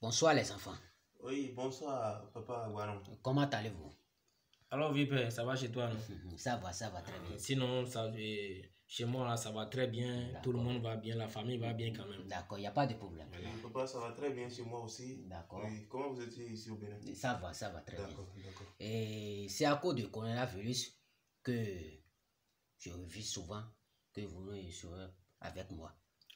Bonsoir les enfants. Oui, bonsoir, papa Guaron. Comment allez-vous? Alors, vieux père, ça va chez toi, non? Ça va très bien. Sinon, chez moi, là, ça va très bien. Tout le monde va bien, la famille va bien quand même. D'accord, il n'y a pas de problème. Voilà. Papa, ça va très bien chez moi aussi. D'accord. Oui. Comment vous étiez ici au Bénin? Ça va très bien. D'accord. Et c'est à cause du coronavirus que je revis souvent que vous serez avec moi.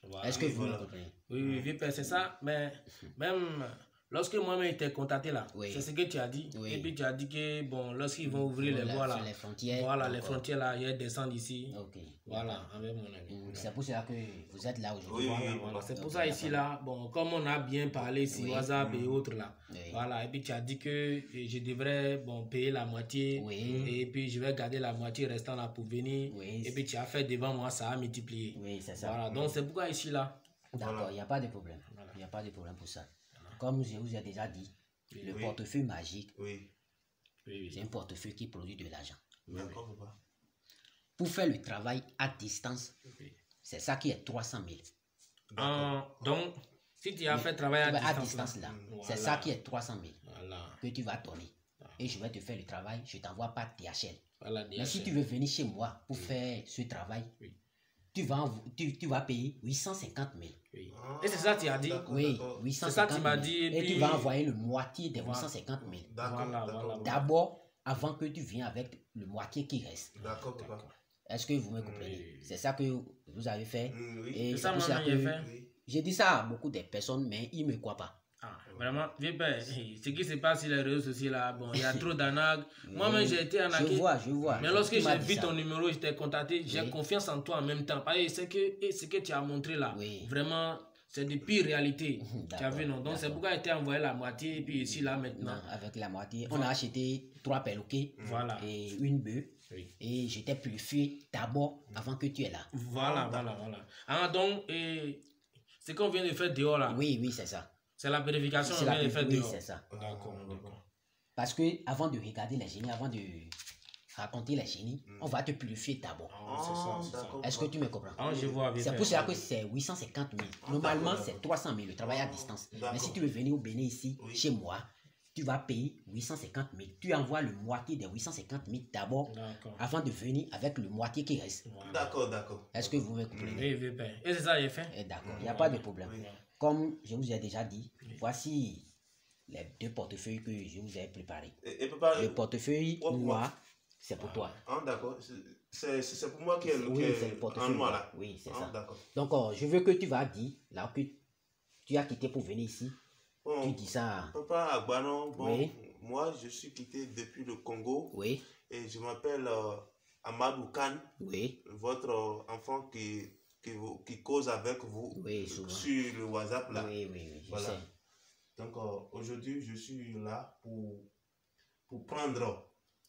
Voilà. Est-ce que vous me comprenez? Oui, vieux père, c'est ça. Mais même lorsque moi-même été contacté là, c'est ce que tu as dit. Oui. Et puis tu as dit que bon, lorsqu'ils vont ouvrir les voies là, les frontières. Voilà, les frontières là, ils descendent ici. Ok. Voilà, avec mon ami. C'est pour cela que vous êtes là aujourd'hui. Oui, Voilà. C'est pour ça ici là, bon, comme on a bien parlé sur WhatsApp et autres là, voilà, et puis tu as dit que je devrais payer la moitié, et puis je vais garder la moitié restant là pour venir, et puis tu as fait devant moi, ça a multiplié. Oui, c'est ça. Voilà, donc c'est pourquoi ici là. D'accord, il n'y a pas de problème. Il n'y a pas de problème pour ça. Comme je vous ai déjà dit, le portefeuille magique, c'est un portefeuille qui produit de l'argent. D'accord, papa. Pour faire le travail à distance, c'est ça qui est 300 000. Donc, si tu as fait travail à distance là, c'est ça qui est 300 000 que tu vas donner. Et je vais te faire le travail, je ne t'envoie pas DHL. Mais si tu veux venir chez moi pour faire ce travail, tu vas payer 850 000. Et c'est ça que tu as dit? Oui, 850 000. C'est ça que tu m'as dit. Et tu vas envoyer le moitié des 850 000. D'accord. D'abord, avant que tu viennes avec le moitié qui reste. D'accord, papa. Est-ce que vous me comprenez? C'est ça que vous avez fait. Et c'est ça que j'ai fait. J'ai dit ça à beaucoup de personnes, mais ils ne me croient pas. Vraiment, vieux père, ce qui se passe sur les réseaux sociaux là, bon, il y a trop d'arnaques. Moi-même, j'ai été arnaqué. Je vois. Mais lorsque j'ai vu ton numéro, je t'ai contacté, j'ai confiance en toi en même temps. Parce que ce que tu as montré là, vraiment, c'est de pire réalité. Tu as vu, non? Donc, c'est pourquoi il t'a envoyé la moitié, et puis ici, là, maintenant. Non, avec la moitié, on a acheté 3 perroquets et une bœuf. Et je t'ai purifié d'abord avant que tu es là. Voilà. Ah, donc, ce qu'on vient de faire dehors là. Oui, c'est ça. C'est la vérification qu'on vient de faire dehors. Oui, c'est ça. D'accord. Parce que avant de regarder les génies, avant de raconter les génies, on va te purifier d'abord. C'est ça. Est-ce que tu me comprends? Je vois. C'est pour cela que c'est 850 000. Normalement, c'est 300 000, le travail à distance. Mais si tu veux venir au Bénin ici, chez moi, tu vas payer 850 000. Tu envoies le moitié des 850 000 d'abord, avant de venir avec le moitié qui reste. D'accord. Est-ce que vous me comprenez? Oui, père. Et c'est ça, j'ai fait. D'accord, il n'y a pas de problème. Comme je vous ai déjà dit, voici les 2 portefeuilles que je vous ai préparés. Et papa, le portefeuille noir, c'est pour toi. D'accord. C'est pour moi qui est c'est le portefeuille noir là. Oui, c'est ça. Donc, je veux que tu vas dire, là que tu as quitté pour venir ici, tu dis ça. Papa Agbanon, moi je suis quitté depuis le Congo. Oui. Et je m'appelle Amadou Kane. Oui. Votre enfant qui cause avec vous sur le WhatsApp là. Oui, voilà. Donc aujourd'hui je suis là pour prendre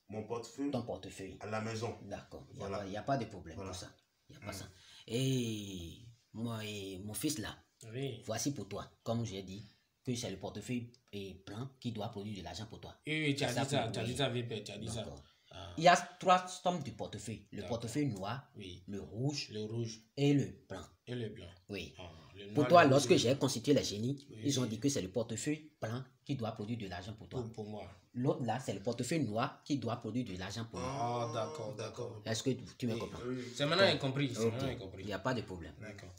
mon portefeuille. Ton portefeuille. À la maison. D'accord. Il n'y a pas de problème pour ça. Il n'y a pas ça. Et mon fils là, voici pour toi, comme j'ai dit, que c'est le portefeuille blanc qui doit produire de l'argent pour toi. Oui, tu as dit ça, tu as dit ça. Il y a 3 tomes de portefeuille. Le portefeuille noir, le rouge et le blanc. Oui. Pour toi, lorsque j'ai constitué les génies, ils ont dit que c'est le portefeuille blanc qui doit produire de l'argent pour toi. Pour moi. L'autre là, c'est le portefeuille noir qui doit produire de l'argent pour moi. D'accord. Est-ce que tu me comprends? C'est maintenant compris. Il n'y a pas de problème. D'accord.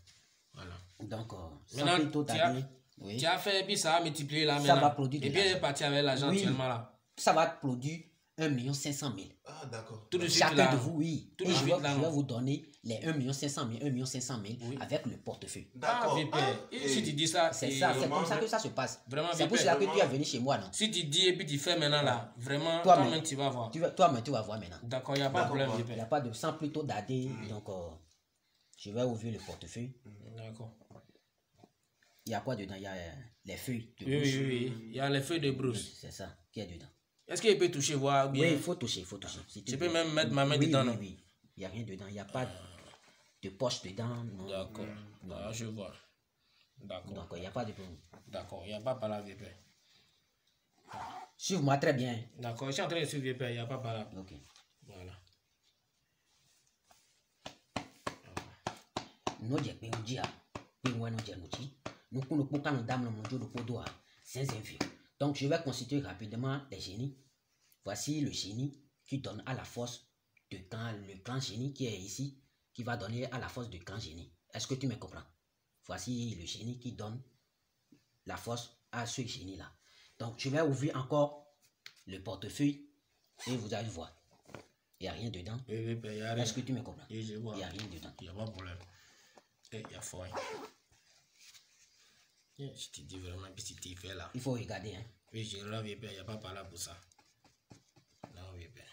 Voilà. Donc, maintenant, tu as fait et puis ça a multiplié là maintenant. Ça va produire de l'argent. Et puis il est parti avec l'argent actuellement là. Ça va produire 1 500 000. Ah, d'accord. Tout de suite chacun de vous, Tout et je vais vous donner les 1 500 000, 1 500 000 avec le portefeuille. D'accord. Si tu dis ça, c'est comme ça que ça se passe. Vraiment, c'est pour cela que tu es venu chez moi, non? Si tu dis et puis tu fais maintenant là, vraiment, toi-même tu vas voir. Toi-même tu vas voir maintenant. D'accord, il n'y a pas de problème. Il n'y a pas de sans plutôt d'aller. Donc, je vais ouvrir le portefeuille. D'accord. Il y a quoi dedans? Il y a les feuilles de brousse. Oui. Il y a les feuilles de brousse. C'est ça qui est dedans. Est-ce qu'il peut toucher, voir bien? Oui, il faut toucher. Si tu peux même mettre ma main dedans, non? Oui. Il n'y a rien dedans. Il n'y a pas de poche dedans. D'accord. Je vois. D'accord. Donc, il n'y a pas de problème. D'accord. Il n'y a pas par là, vieux père. Suive-moi très bien. D'accord. Je suis en train de suivre, vieux père. Il n'y a pas par là. Ok. Voilà. c'est infime. Donc, je vais constituer rapidement les génies. Voici le génie qui donne à la force de le grand génie qui est ici, qui va donner à la force du grand génie. Est-ce que tu me comprends? Voici le génie qui donne la force à ce génie-là. Donc, je vais ouvrir encore le portefeuille et vous allez voir. Il n'y a rien dedans. Est-ce que tu me comprends? Il n'y a rien dedans. Il n'y a pas de problème. Il y a fort. Je te dis vraiment que si tu fais là. Il faut regarder. Hein. Oui, je ne il n'y a pas par là pour ça. Non, oui, bien.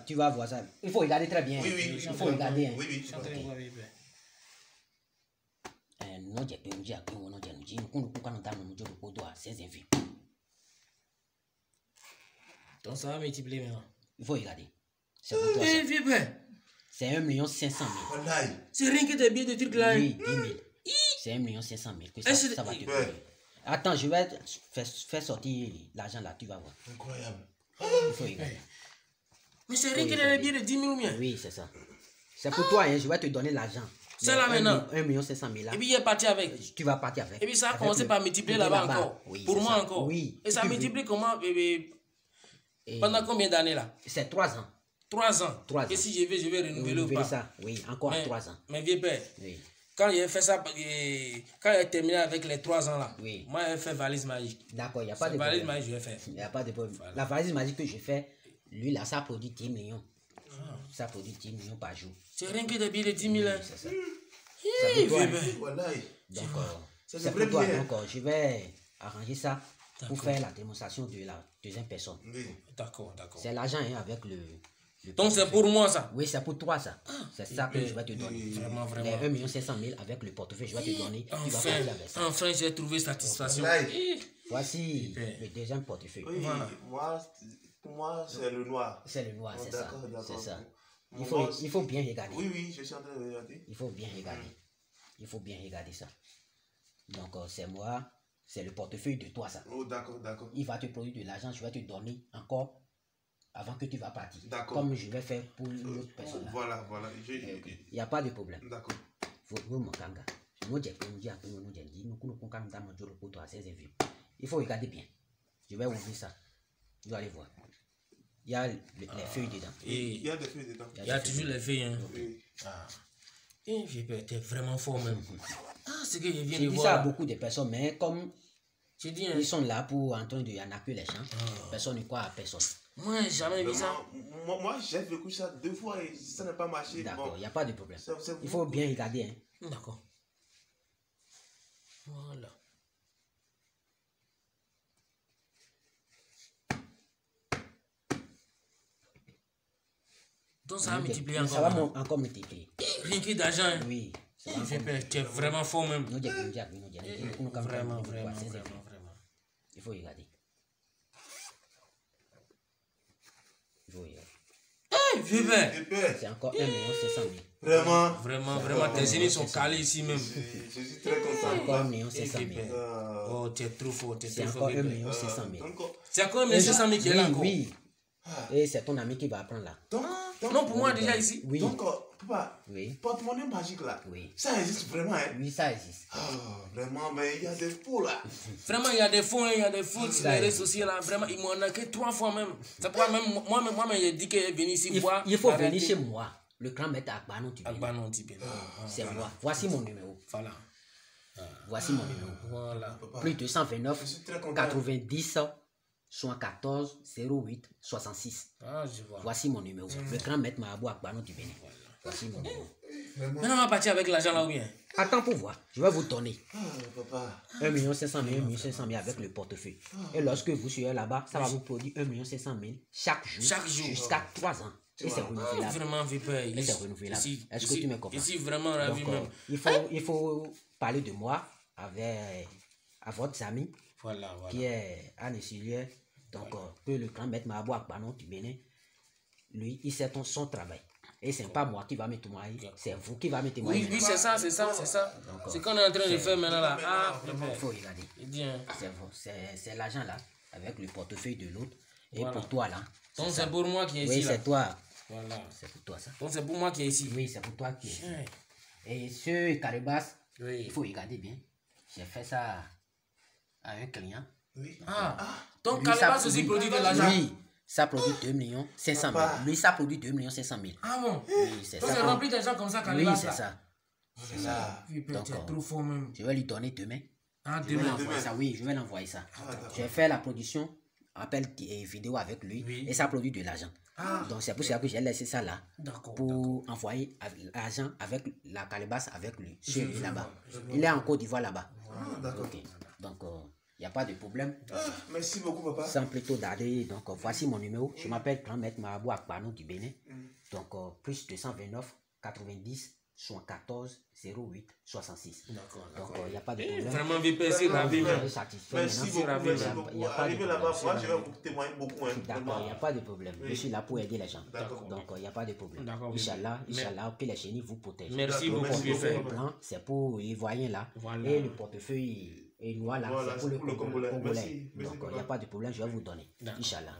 Tu vas voir ça. Il faut regarder très bien. Oui, oui. Il faut regarder. Oui, oui. Donc ça va multiplier maintenant. Il faut regarder. C'est pour toi. C'est 1 500 000. C'est rien que des billets de trucs là. Oui, 10 000. C'est 1 500 000 que ça va te donner. Attends, je vais faire sortir l'argent là, tu vas voir. Incroyable. Il faut regarder. Mais c'est rien que des billets de 10 000 ou bien? Oui, c'est ça. C'est pour toi, hein, je vais te donner l'argent. C'est là maintenant. 1 500 000 là. Et puis il est parti avec. Tu vas partir avec. Et puis ça a commencé par multiplier là-bas encore. Oui, pour moi ça. encore. Oui. Et ça multiplie comment pendant combien d'années là? C'est 3 ans. 3 ans. 3 ans. Et si je vais renouveler ou pas? Ça. Oui, encore 3 ans. Mais vieux père, oui. Quand il a fait ça, quand il a terminé avec les 3 ans là, oui. Moi j'ai fait valise magique. D'accord, il n'y a pas de valise problème. magique, je vais faire. Il n'y a pas de problème. Voilà. La valise magique que je fais, lui là, ça produit 10 millions. Ça produit 10 millions par jour. C'est rien que des billets de 10 000. Oui, c'est ça. C'est pour toi. Donc, c'est pour toi. Donc, je vais arranger ça pour faire la démonstration de la deuxième personne. Oui. D'accord. C'est l'argent hein, avec le donc c'est pour moi ça? Oui, c'est pour toi ça. C'est ça que je vais te donner. Vraiment. Les 1 500 000 avec le portefeuille, je vais te donner. Enfin, j'ai trouvé satisfaction. Voici le deuxième portefeuille. Oui, voilà. Moi, c'est le noir. C'est le noir, c'est ça. C'est ça. Moi, il faut bien regarder. Oui, je suis en train de regarder. Il faut bien regarder. Il faut bien regarder ça. Donc, c'est moi, c'est le portefeuille de toi ça. Oh, d'accord. Il va te produire de l'argent, je vais te donner encore avant que tu vas partir. D'accord. Comme je vais faire pour l'autre personne. Voilà. Il n'y a pas de problème. D'accord. Il faut regarder bien. Je vais ouvrir ça. Vous allez voir. Il y a les feuilles dedans. Il y a des feuilles dedans. Il y a toujours les feuilles. Hein. Oui. T'es vraiment fort même. C'est que je viens de voir. J'ai dit ça à beaucoup de personnes, mais comme ils sont là pour en train de arnaquer les gens, personne ne croit à personne. Moi, j'ai jamais vu ça. Moi, j'ai vécu ça 2 fois et ça n'a pas marché. D'accord, il n'y a pas de problème. Il faut bien regarder. Hein. D'accord. Voilà. Donc ça va multiplier encore. Ça va encore multiplier. Rien que d'argent. Oui. Tu es vraiment fort même. Vraiment. Il faut regarder. C'est encore 1 500 000. Vraiment, tes génies sont calés ici même. Je suis très content. C'est encore 1 500 000. Oh, tu es trop fort. C'est encore 1 500 000. C'est encore 1 500 000 qui est là encore. Oui. Et c'est ton ami qui va apprendre là. Non, pour moi déjà ici. Oui. Donc, papa, oui. porte-monnaie magique là. Oui. Ça existe vraiment, hein? Oui, ça existe. Vraiment, mais il y a des faux là. Vraiment, il y a des faux, il y a des faux sur les réseaux sociaux là. Vraiment, ils m'ont arnaqué 3 fois même. C'est pourquoi même moi, j'ai dit qu'il est venu ici voir. Il faut venir chez moi. Le grand maître Agbanon Tibéni. C'est moi. Voici mon numéro. Voilà. Voici mon numéro. Voilà. Plus 229 90 74 08 66. Je vois. Voici mon numéro. Le grand maître Marabout Agbanon Tibéni. Voici mon numéro. Maintenant, on va partir avec l'argent là ou bien? Attends pour voir. Je vais vous donner Papa. 1 500 000, 1 500 000 avec le portefeuille. Et lorsque vous serez là-bas, ça va vous produire 1 500 000 chaque jour. Jusqu'à 3 ans. Et c'est renouvelable. Vraiment, et c'est renouvelable. Est-ce que tu me comprends? Ici, vraiment ravi même. Il faut parler de moi à votre ami qui est Anne Silier. Donc, que le grand maître Marabout Agbanon du Bénin, lui, il sait son travail. Et c'est pas moi qui va me témoigner, c'est vous qui va me témoigner. Oui, c'est ça. C'est qu'on est en train de faire maintenant là. Il faut regarder. C'est l'argent là, avec le portefeuille de l'autre. Et pour toi là. Donc c'est pour moi qui est ici. Oui, c'est toi. Voilà. C'est pour toi ça. Donc c'est pour moi qui est ici. Oui, c'est pour toi qui est ici. Et ce Calebas, il faut regarder bien. J'ai fait ça à un client. Oui. Donc Calebas aussi produit de l'argent. Oui, ça produit 2 500 000. Lui, ça produit 2 500 000. Ah bon? Oui, c'est ça. Donc c'est rempli d'argent comme ça, Calebas. Oui, c'est ça. C'est ça. Donc, trop fort même. Je vais lui donner demain. Demain. Oui, je vais l'envoyer ça. J'ai fait la production, appel et vidéo avec lui, et ça produit de l'argent. Donc c'est pour ça que j'ai laissé ça là, pour envoyer l'argent avec la calebasse avec lui, chez lui là-bas. Il est en Côte d'Ivoire là-bas. Donc il n'y a pas de problème. Merci beaucoup, papa. Sans plutôt tarder, donc voici mon numéro. Je m'appelle Grand Maître Marabout Akpanou du Bénin. Donc plus 229 90 74 08 66. Donc il n'y a pas de problème. Vraiment, merci, ravi. Merci beaucoup. Arrivez là-bas, moi je vais vous témoigner beaucoup. D'accord, il n'y a pas de problème. Je suis là pour aider les gens. Donc il n'y a pas de problème. Inch'Allah, que les génies vous protègent. Merci beaucoup. Le blanc, c'est pour les voyants là. Et le portefeuille et noir là, c'est pour le Congolais. Donc il n'y a pas de problème, je vais vous donner. Inch'Allah.